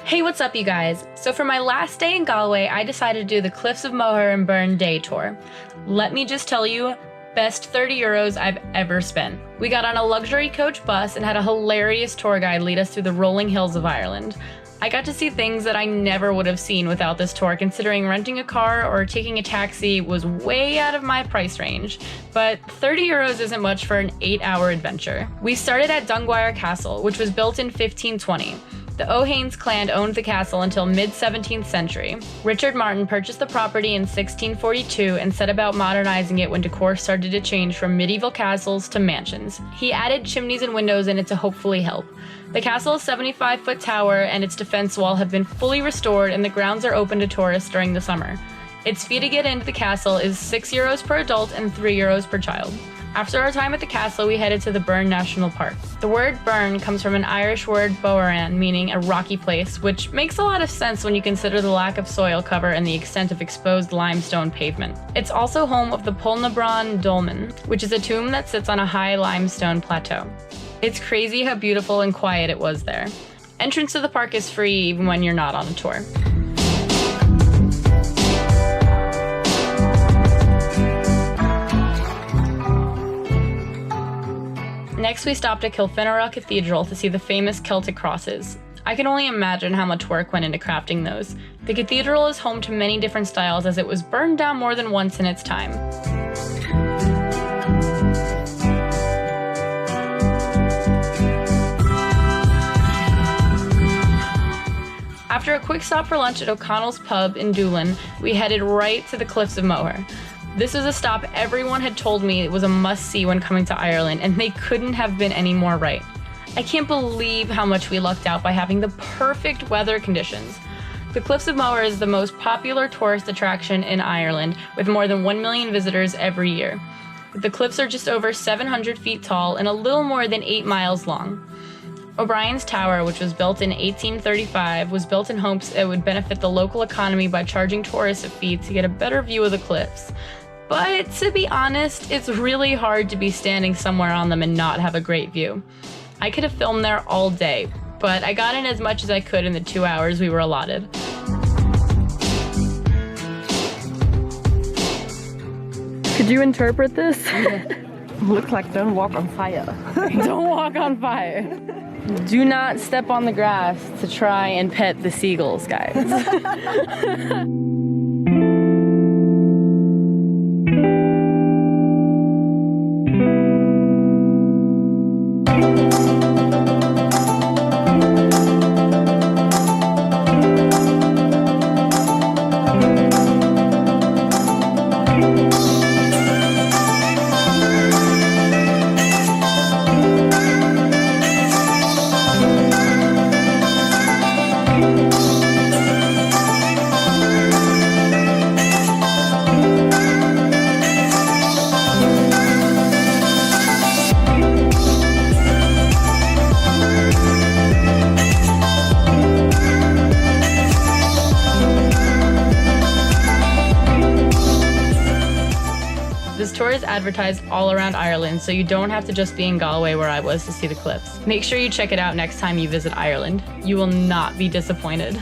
Hey, what's up, you guys? So for my last day in Galway, I decided to do the Cliffs of Moher and Burren day tour. Let me just tell you, best 30 euros I've ever spent. We got on a luxury coach bus and had a hilarious tour guide lead us through the rolling hills of Ireland. I got to see things that I never would have seen without this tour, considering renting a car or taking a taxi was way out of my price range. But 30 euros isn't much for an 8-hour adventure. We started at Dunguire Castle, which was built in 1520. The O'Haines clan owned the castle until mid-17th century. Richard Martin purchased the property in 1642 and set about modernizing it when decor started to change from medieval castles to mansions. He added chimneys and windows in it to hopefully help. The castle's 75-foot tower and its defense wall have been fully restored, and the grounds are open to tourists during the summer. Its fee to get into the castle is 6 euros per adult and 3 euros per child. After our time at the castle, we headed to the Burren National Park. The word Burren comes from an Irish word boaran, meaning a rocky place, which makes a lot of sense when you consider the lack of soil cover and the extent of exposed limestone pavement. It's also home of the Polnabron Dolmen, which is a tomb that sits on a high limestone plateau. It's crazy how beautiful and quiet it was there. Entrance to the park is free even when you're not on a tour. Next, we stopped at Kilfenora Cathedral to see the famous Celtic crosses. I can only imagine how much work went into crafting those. The cathedral is home to many different styles, as it was burned down more than once in its time. After a quick stop for lunch at O'Connell's Pub in Doolin, we headed right to the Cliffs of Moher. This was a stop everyone had told me it was a must-see when coming to Ireland, and they couldn't have been any more right. I can't believe how much we lucked out by having the perfect weather conditions. The Cliffs of Moher is the most popular tourist attraction in Ireland, with more than 1 million visitors every year. The cliffs are just over 700 feet tall and a little more than 8 miles long. O'Brien's Tower, which was built in 1835, was built in hopes it would benefit the local economy by charging tourists a fee to get a better view of the cliffs. But to be honest, it's really hard to be standing somewhere on them and not have a great view. I could have filmed there all day, but I got in as much as I could in the 2 hours we were allotted. Could you interpret this? Looks like don't walk on fire. Don't walk on fire. Do not step on the grass to try and pet the seagulls, guys. This tour is advertised all around Ireland, so you don't have to just be in Galway where I was to see the cliffs. Make sure you check it out next time you visit Ireland. You will not be disappointed.